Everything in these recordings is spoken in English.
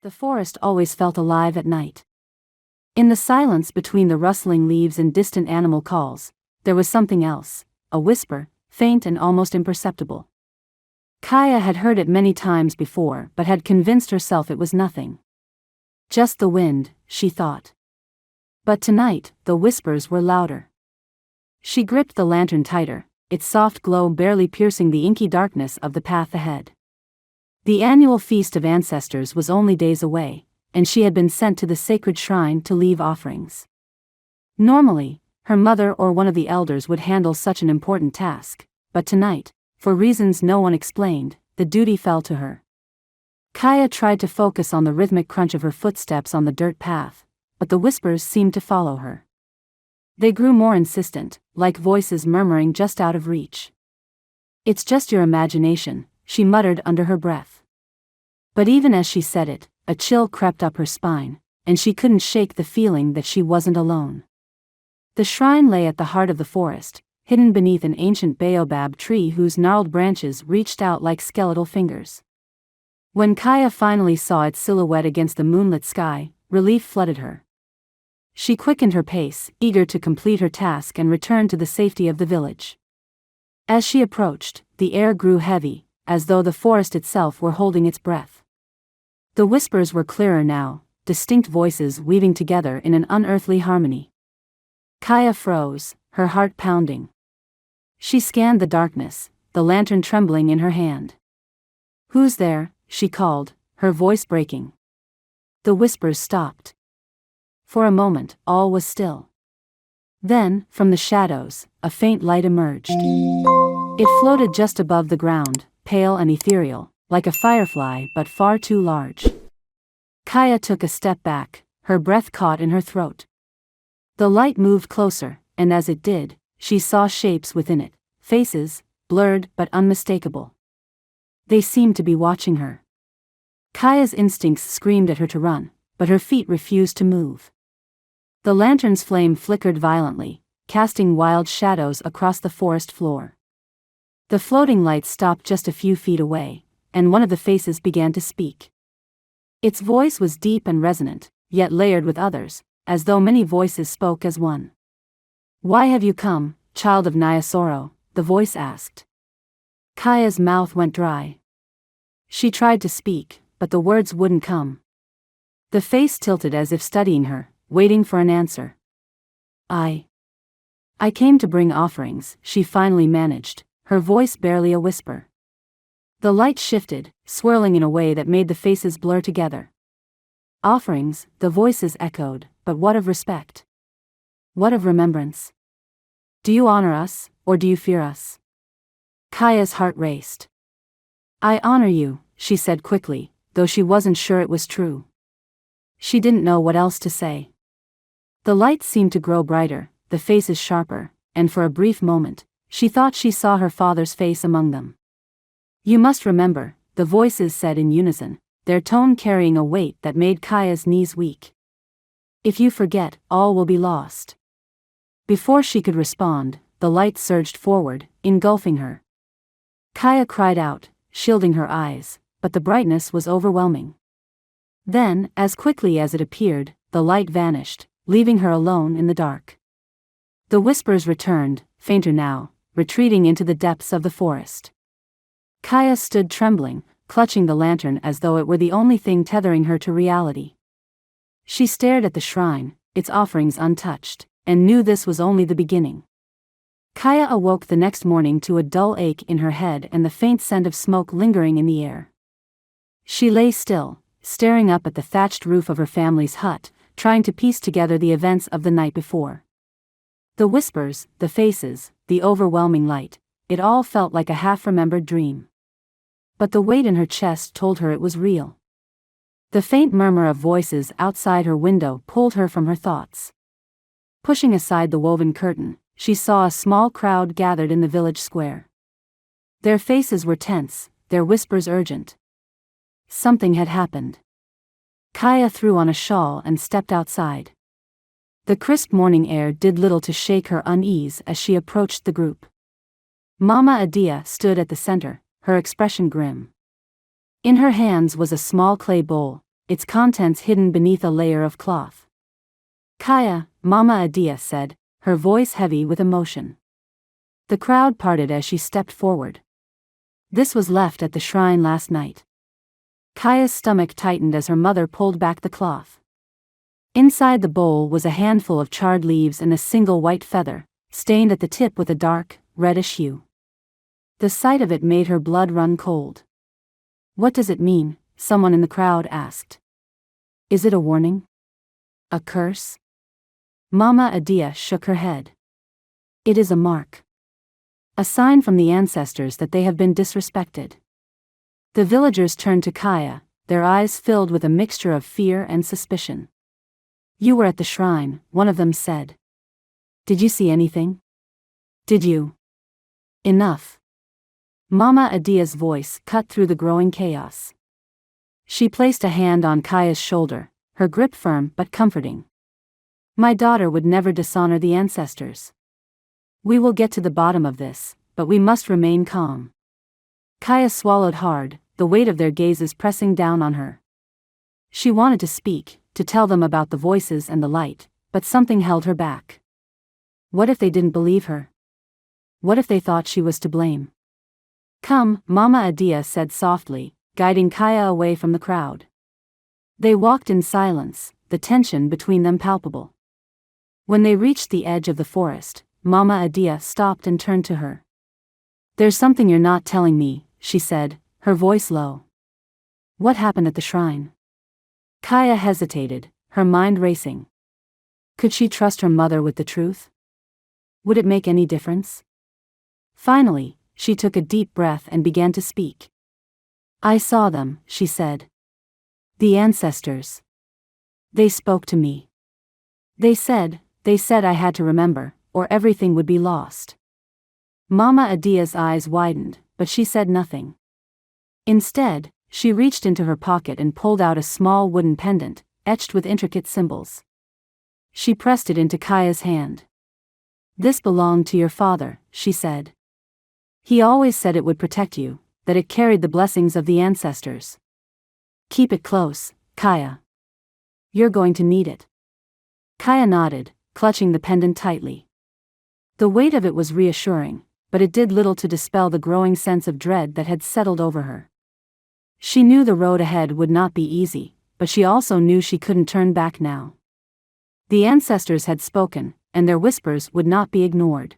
The forest always felt alive at night. In the silence between the rustling leaves and distant animal calls, there was something else, a whisper, faint and almost imperceptible. Kaya had heard it many times before but had convinced herself it was nothing. Just the wind, she thought. But tonight, the whispers were louder. She gripped the lantern tighter, its soft glow barely piercing the inky darkness of the path ahead. The annual feast of ancestors was only days away, and she had been sent to the sacred shrine to leave offerings. Normally, her mother or one of the elders would handle such an important task, but tonight, for reasons no one explained, the duty fell to her. Kaya tried to focus on the rhythmic crunch of her footsteps on the dirt path, but the whispers seemed to follow her. They grew more insistent, like voices murmuring just out of reach. "It's just your imagination," she muttered under her breath. But even as she said it, a chill crept up her spine, and she couldn't shake the feeling that she wasn't alone. The shrine lay at the heart of the forest, hidden beneath an ancient baobab tree whose gnarled branches reached out like skeletal fingers. When Kaya finally saw its silhouette against the moonlit sky, relief flooded her. She quickened her pace, eager to complete her task and return to the safety of the village. As she approached, the air grew heavy, as though the forest itself were holding its breath. The whispers were clearer now, distinct voices weaving together in an unearthly harmony. Kaya froze, her heart pounding. She scanned the darkness, the lantern trembling in her hand. "Who's there?" she called, her voice breaking. The whispers stopped. For a moment, all was still. Then, from the shadows, a faint light emerged. It floated just above the ground, pale and ethereal, like a firefly but far too large. Kaya took a step back, her breath caught in her throat. The light moved closer, and as it did, she saw shapes within it, faces, blurred but unmistakable. They seemed to be watching her. Kaya's instincts screamed at her to run, but her feet refused to move. The lantern's flame flickered violently, casting wild shadows across the forest floor. The floating light stopped just a few feet away, and one of the faces began to speak. Its voice was deep and resonant, yet layered with others, as though many voices spoke as one. "Why have you come, child of Nyasoro?" the voice asked. Kaya's mouth went dry. She tried to speak, but the words wouldn't come. The face tilted as if studying her, waiting for an answer. I came to bring offerings," she finally managed, her voice barely a whisper. The light shifted, swirling in a way that made the faces blur together. "Offerings," the voices echoed, "but what of respect? What of remembrance? Do you honor us, or do you fear us?" Kaya's heart raced. "I honor you," she said quickly, though she wasn't sure it was true. She didn't know what else to say. The light seemed to grow brighter, the faces sharper, and for a brief moment, she thought she saw her father's face among them. "You must remember," the voices said in unison, their tone carrying a weight that made Kaya's knees weak. "If you forget, all will be lost." Before she could respond, the light surged forward, engulfing her. Kaya cried out, shielding her eyes, but the brightness was overwhelming. Then, as quickly as it appeared, the light vanished, leaving her alone in the dark. The whispers returned, fainter now, retreating into the depths of the forest. Kaya stood trembling, clutching the lantern as though it were the only thing tethering her to reality. She stared at the shrine, its offerings untouched, and knew this was only the beginning. Kaya awoke the next morning to a dull ache in her head and the faint scent of smoke lingering in the air. She lay still, staring up at the thatched roof of her family's hut, trying to piece together the events of the night before. The whispers, the faces, the overwhelming light, it all felt like a half-remembered dream. But the weight in her chest told her it was real. The faint murmur of voices outside her window pulled her from her thoughts. Pushing aside the woven curtain, she saw a small crowd gathered in the village square. Their faces were tense, their whispers urgent. Something had happened. Kaya threw on a shawl and stepped outside. The crisp morning air did little to shake her unease as she approached the group. Mama Adia stood at the center, her expression grim. In her hands was a small clay bowl, its contents hidden beneath a layer of cloth. "Kaya," Mama Adia said, her voice heavy with emotion. The crowd parted as she stepped forward. "This was left at the shrine last night." Kaya's stomach tightened as her mother pulled back the cloth. Inside the bowl was a handful of charred leaves and a single white feather, stained at the tip with a dark, reddish hue. The sight of it made her blood run cold. "What does it mean?" someone in the crowd asked. "Is it a warning? A curse?" Mama Adia shook her head. "It is a mark. A sign from the ancestors that they have been disrespected." The villagers turned to Kaya, their eyes filled with a mixture of fear and suspicion. "You were at the shrine," one of them said. "Did you see anything? Did you?" "Enough." Mama Adia's voice cut through the growing chaos. She placed a hand on Kaya's shoulder, her grip firm but comforting. "My daughter would never dishonor the ancestors. We will get to the bottom of this, but we must remain calm." Kaya swallowed hard, the weight of their gazes pressing down on her. She wanted to speak, to tell them about the voices and the light, but something held her back. What if they didn't believe her? What if they thought she was to blame? "Come," Mama Adia said softly, guiding Kaya away from the crowd. They walked in silence, the tension between them palpable. When they reached the edge of the forest, Mama Adia stopped and turned to her. "There's something you're not telling me," she said, her voice low. "What happened at the shrine?" Kaya hesitated, her mind racing. Could she trust her mother with the truth? Would it make any difference? Finally, she took a deep breath and began to speak. "I saw them," she said. "The ancestors. They spoke to me. They said I had to remember, or everything would be lost." Mama Adia's eyes widened, but she said nothing. Instead, she reached into her pocket and pulled out a small wooden pendant, etched with intricate symbols. She pressed it into Kaya's hand. "This belonged to your father," she said. "He always said it would protect you, that it carried the blessings of the ancestors. Keep it close, Kaya. You're going to need it." Kaya nodded, clutching the pendant tightly. The weight of it was reassuring, but it did little to dispel the growing sense of dread that had settled over her. She knew the road ahead would not be easy, but she also knew she couldn't turn back now. The ancestors had spoken, and their whispers would not be ignored.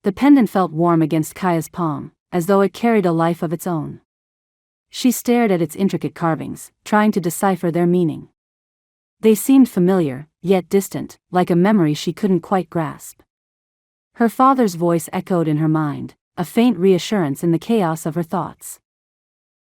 The pendant felt warm against Kaya's palm, as though it carried a life of its own. She stared at its intricate carvings, trying to decipher their meaning. They seemed familiar, yet distant, like a memory she couldn't quite grasp. Her father's voice echoed in her mind, a faint reassurance in the chaos of her thoughts.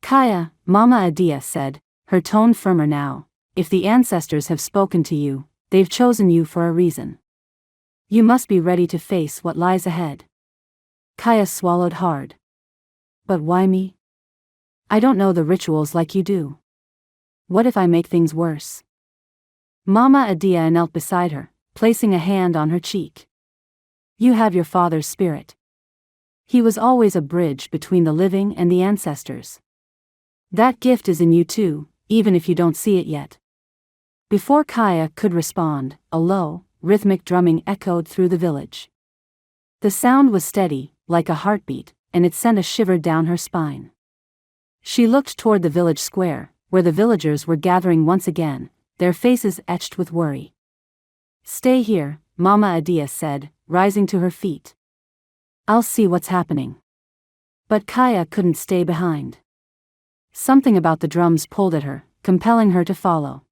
"Kaya," Mama Adia said, her tone firmer now, "if the ancestors have spoken to you, they've chosen you for a reason. You must be ready to face what lies ahead." Kaya swallowed hard. "But why me? I don't know the rituals like you do. What if I make things worse?" Mama Adia knelt beside her, placing a hand on her cheek. "You have your father's spirit. He was always a bridge between the living and the ancestors. That gift is in you too, even if you don't see it yet." Before Kaya could respond, a low, rhythmic drumming echoed through the village. The sound was steady, like a heartbeat, and it sent a shiver down her spine. She looked toward the village square, where the villagers were gathering once again, their faces etched with worry. "Stay here," Mama Adia said, rising to her feet. "I'll see what's happening." But Kaya couldn't stay behind. Something about the drums pulled at her, compelling her to follow.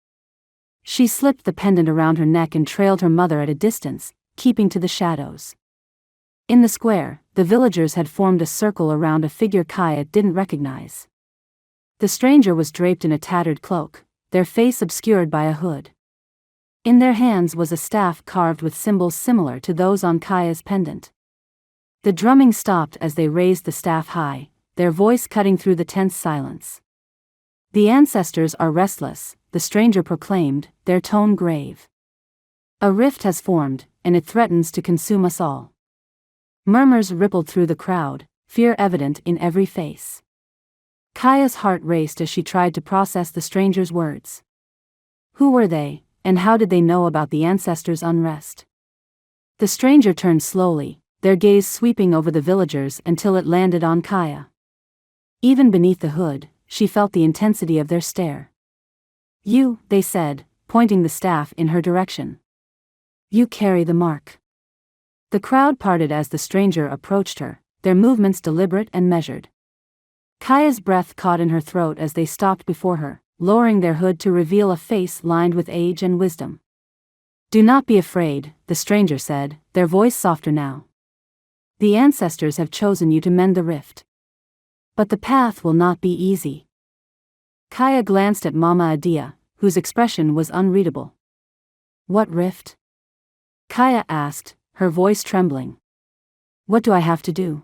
She slipped the pendant around her neck and trailed her mother at a distance, keeping to the shadows. In the square, the villagers had formed a circle around a figure Kaya didn't recognize. The stranger was draped in a tattered cloak, their face obscured by a hood. In their hands was a staff carved with symbols similar to those on Kaya's pendant. The drumming stopped as they raised the staff high, their voice cutting through the tense silence. "The ancestors are restless," the stranger proclaimed, their tone grave. "A rift has formed, and it threatens to consume us all." Murmurs rippled through the crowd, fear evident in every face. Kaya's heart raced as she tried to process the stranger's words. Who were they, and how did they know about the ancestors' unrest? The stranger turned slowly, their gaze sweeping over the villagers until it landed on Kaya. Even beneath the hood, she felt the intensity of their stare. You, they said, pointing the staff in her direction. You carry the mark. The crowd parted as the stranger approached her, their movements deliberate and measured. Kaya's breath caught in her throat as they stopped before her, lowering their hood to reveal a face lined with age and wisdom. Do not be afraid, the stranger said, their voice softer now. The ancestors have chosen you to mend the rift. But the path will not be easy. Kaya glanced at Mama Adia, whose expression was unreadable. What rift? Kaya asked, her voice trembling. What do I have to do?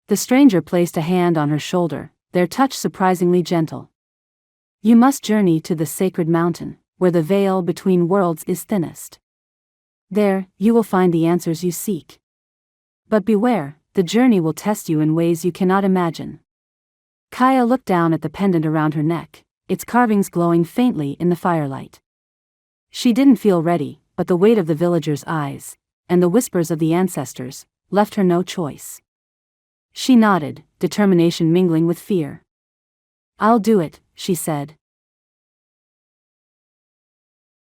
The stranger placed a hand on her shoulder, their touch surprisingly gentle. You must journey to the sacred mountain, where the veil between worlds is thinnest. There, you will find the answers you seek. But beware, the journey will test you in ways you cannot imagine. Kaya looked down at the pendant around her neck, its carvings glowing faintly in the firelight. She didn't feel ready, but the weight of the villagers' eyes, and the whispers of the ancestors, left her no choice. She nodded, determination mingling with fear. I'll do it, she said,